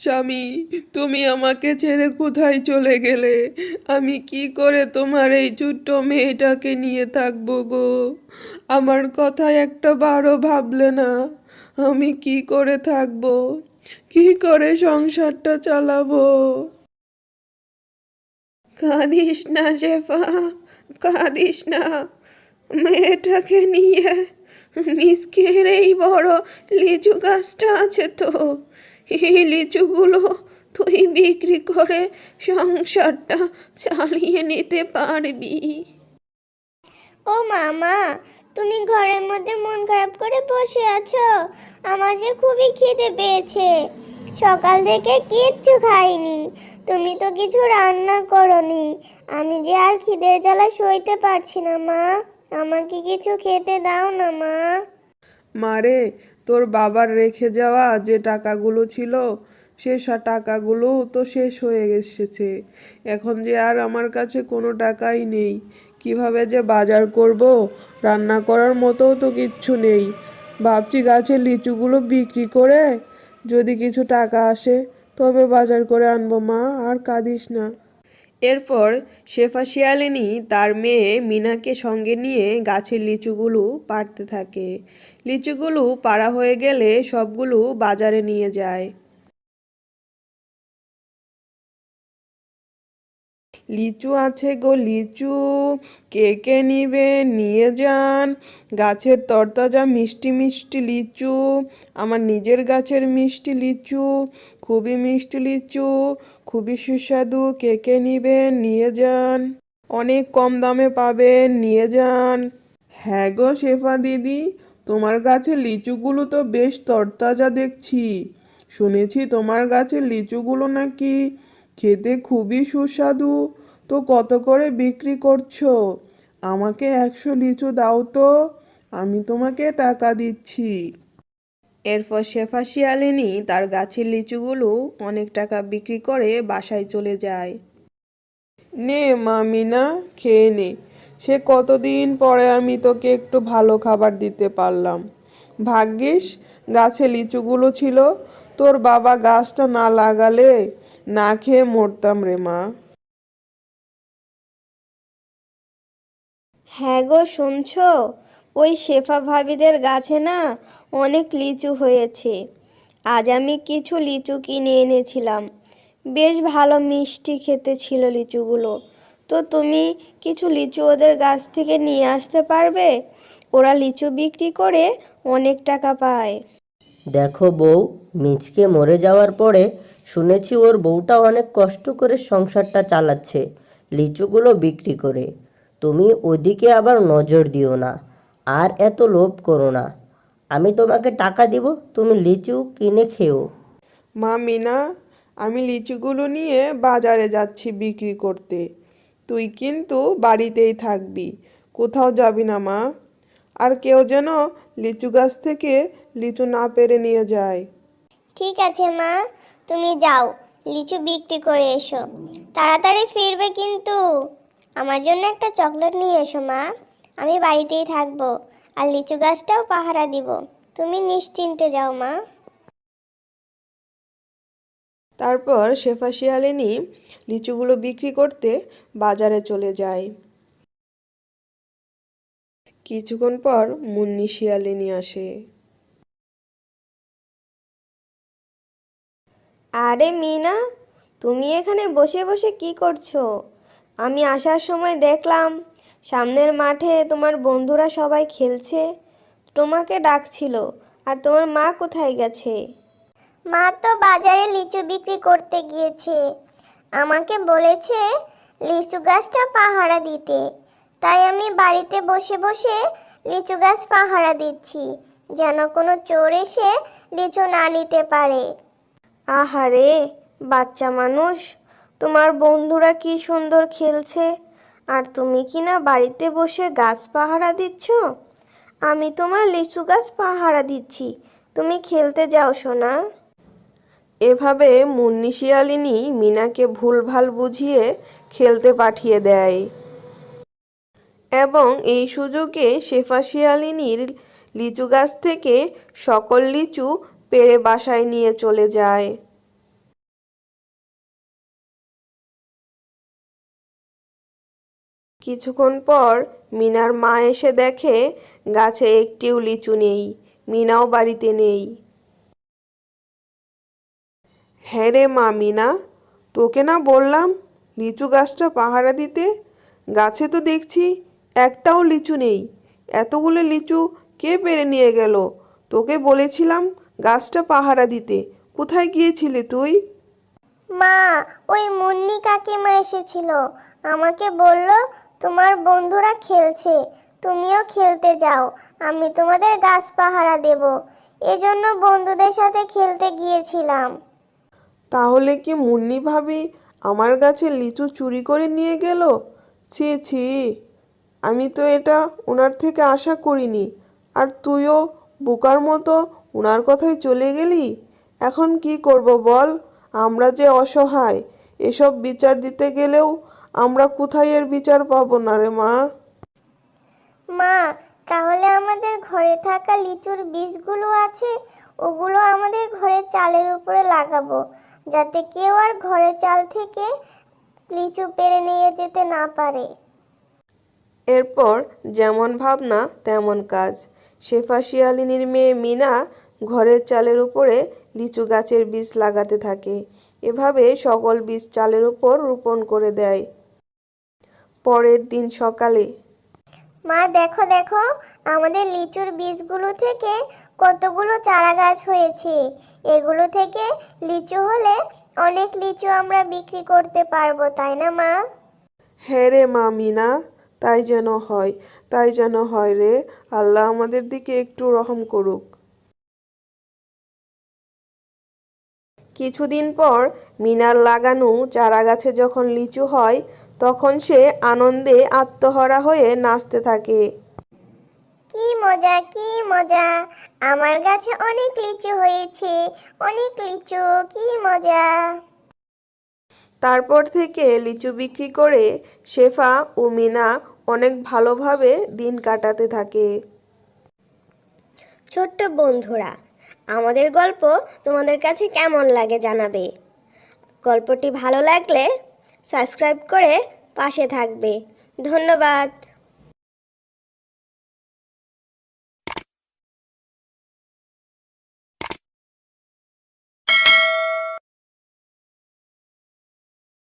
স্বামী, তুমি আমাকে ছেড়ে কোথায় চলে গেলে? আমি কি করে তোমার এই ছোট্ট মেয়েটাকে নিয়ে থাকবো গো? আমার কথা একটা বারও ভাবলে না। আমি কি করে থাকবো? কি করে সংসারটা চালাবো? কাঁদিস না শেফা, কাঁদিস না। মেয়েটাকে নিয়ে নিষ্কের এই বড় লিচু গাছটা আছে তো, এই লিচুগুলো তুই বিক্রি করে সংসারটা চালিয়ে নিতে পারবি। ও মামা, তুমি ঘরের মধ্যে মন খারাপ করে বসে আছো? আমার যে খুবই খিদে পেয়েছে, সকাল থেকে কিচ্ছু খাইনি। তুমি তো কিছু রান্না করনি। আমি যে আর খিদের জ্বালা সইতে পারছি না মা, আমাকে কিছু খেতে দাও না মা। মারে, তোর বাবার রেখে যাওয়া যে টাকাগুলো ছিল সে টাকাগুলো তো শেষ হয়ে এসেছে। এখন যে আর আমার কাছে কোনো টাকাই নেই। কিভাবে যে বাজার করব? রান্না করার মতোও তো কিচ্ছু নেই। ভাবছি গাছের লিচুগুলো বিক্রি করে যদি কিছু টাকা আসে তবে বাজার করে আনবো। মা, আর কাঁদিস না। এরপর শেফা শিয়ালিনী তার মেয়ে মিনাকে সঙ্গে নিয়ে গাছের লিচুগুলো পাড়তে থাকে। লিচুগুলো পাড়া হয়ে গেলে সবগুলো বাজারে নিয়ে যায়। লিচু আছে গো লিচু, কে কে নিবে নিয়ে যান। গাছের তরতাজা মিষ্টি মিষ্টি লিচু, আমার নিজের গাছের মিষ্টি লিচু, খুবই মিষ্টি লিচু, খুবই সুস্বাদু। কে কে নিবেন নিয়ে যান, অনেক কম দামে পাবেন, নিয়ে যান। হ্যাঁ গো শেফা দিদি, তোমার গাছের লিচুগুলো তো বেশ তরতাজা দেখছি। শুনেছি তোমার গাছের লিচুগুলো নাকি খেতে খুবই সুস্বাদু। তো কত করে বিক্রি করছো? আমাকে 100 লিচু দাও তো, আমি তোমাকে টাকা দিচ্ছি। এরপর শেফা শিয়ালিনী তার গাছের লিচুগুলো অনেক টাকা বিক্রি করে বাসায় চলে যায়। নে মা মিনা, খেয়ে নে। সে কতদিন পরে আমি তোকে একটু ভালো খাবার দিতে পারলাম। ভাগ্যিস গাছে লিচুগুলো ছিল, তোর বাবা গাছটা না লাগালে না খেয়ে মরতাম রে মা। হ্যাঁ গো, শুনছো? ওই শেফা ভাবিদের গাছে না অনেক লিচু হয়েছে। আজ আমি কিছু লিচু কিনে এনেছিলাম। বেশ ভালো মিষ্টি খেতে ছিল লিচুগুলো। তো তুমি কিছু লিচু ওদের গাছ থেকে নিয়ে আসতে পারবে? ওরা লিচু বিক্রি করে অনেক টাকা পায়। দেখো বউ, মিচকে মরে যাওয়ার পরে শুনেছি ওর বউটা অনেক কষ্ট করে সংসারটা চালাচ্ছে লিচুগুলো বিক্রি করে। তুমি ওদিকে আবার নজর দিও না, আর এত লোভ করো না। আমি তোমাকে টাকা দিব, তুমি লিচু কিনে খেও। মা মিনা, আমি লিচুগুলো নিয়ে বাজারে যাচ্ছি বিক্রি করতে। তুই কিন্তু বাড়িতেই থাকবি, কোথাও যাবি না মা। আর কেউ যেন লিচু গাছ থেকে লিচু না পেড়ে নিয়ে যায়। ঠিক আছে মা, তুমি যাও, লিচু বিক্রি করে এসো। তাড়াতাড়ি ফিরবে কিন্তু। আমার জন্য একটা চকলেট নিয়ে এসো মা। আমি বাড়িতেই থাকবো, আর লিচু গাছটাও পাহারা দিব। তুমি নিশ্চিন্তে যাও মা। তারপর শেফা শিয়ালিনী লিচুগুলো বিক্রি করতে বাজারে চলে যায়। কিছুক্ষণ পর মুন্নি শিয়ালিনী আসে। আরে মিনা, তুমি এখানে বসে বসে কি করছো? আমি আসার সময় দেখলাম সামনের মাঠে তোমার বন্ধুরা সবাই খেলছে। তোমাকে ডাকছিল। আর তোমার মা কোথায় গেছে? মা তো বাজারে লিচু বিক্রি করতে গিয়েছে। আমাকে বলেছে লিচু গাছটা পাহারা দিতে। তাই আমি বাড়িতে বসে বসে লিচু গাছ পাহারা দিচ্ছি, যেন কোনো চোর এসে লিচু না নিতে পারে। আহারে, বাচ্চা মানুষ, তোমার বন্ধুরা কি সুন্দর খেলছে, আর তুমি কি না বাড়িতে বসে গাছ পাহারা দিচ্ছ? আমি তোমার লিচু গাছ পাহারা দিচ্ছি, তুমি খেলতে যাও সোনা। এভাবে মুন্নি শিয়ালিনী মিনাকে ভুলভাল বুঝিয়ে খেলতে পাঠিয়ে দেয় এবং এই সুযোগে শেফা শিয়ালিনীর লিচু গাছ থেকে সকল লিচু পেড়ে বাসায় নিয়ে চলে যায়। কিছুক্ষণ পর মিনার মা এসে দেখে গাছে একটিও লিচু নেই, মিনাও বাড়িতে নেই। হ্যাঁ রে মা মিনা, তোকে না বললাম লিচু গাছটা পাহারা দিতে? গাছে তো দেখছি একটাও লিচু নেই। এতগুলো লিচু কে পেড়ে নিয়ে গেল? তোকে বলেছিলাম গাছটা পাহারা দিতে, কোথায় গিয়েছিলি তুই? মা, ওই মুন্নি কাকিমা এসেছিল, আমাকে বলল তোমার বন্ধুরা খেলছে, তুমিও খেলতে যাও, আমি তোমাদের গাছ পাহারা দেব। এজন্য বন্ধুদের সাথে খেলতে গিয়েছিলাম। তাহলে কি মুন্নি ভাবি আমার গাছে লিচু চুরি করে নিয়ে গেল? ছি ছি, আমি তো এটা ওনার থেকে আশা করিনি। আর তুইও বোকার মতো ওনার কথায় চলে গেলি। এখন কি করব বল? আমরা যে অসহায়, এসব বিচার দিতে গেলেও আমরা কোথায় এর বিচার পাবো না রে মা। মা, তাহলে আমাদের ঘরে থাকা লিচুর বীজগুলো আছে, ওগুলো আমাদের ঘরের চালের উপরে লাগাবো, যাতে কেউ আর ঘরের চাল থেকে লিচু পেড়ে নিয়ে যেতে না পারে। এরপর যেমন ভাবনা তেমন কাজ। শেফা শিয়ালিনীর মেয়ে মিনা ঘরের চালের উপরে লিচু গাছের বীজ লাগাতে থাকে। এভাবে সকল বীজ চালের উপর রোপণ করে দেয়। পরের দিন সকালে মা, দেখো দেখো, আমাদের লিচুর বীজগুলো থেকে কতগুলো চারা গাছ হয়েছে। এগুলো থেকে লিচু হলে অনেক লিচু আমরা বিক্রি করতে পারবো, তাই না মা? হ্যাঁ রে মা মিনা, তাই যেন হয়, তাই যেন হয় রে। আল্লাহ আমাদের দিকে একটু রহম করুক। কিছুদিন পর মিনার লাগানো চারা গাছে যখন লিচু হয়, তখন সে আনন্দে আত্মহারা হয়ে নাচতে থাকে। কি মজা, কি মজা, আমার গাছে অনেক লিচু হয়েছে, অনেক লিচু, কি মজা। তারপর থেকে লিচু বিক্রি করে শেফা ও মিনা অনেক ভালোভাবে দিন কাটাতে থাকে। ছোট্ট বন্ধুরা, আমাদের গল্প তোমাদের কাছে কেমন লাগে জানাবে। গল্পটি ভালো লাগলে সাবস্ক্রাইব করে পাশে থাকবে। ধন্যবাদ।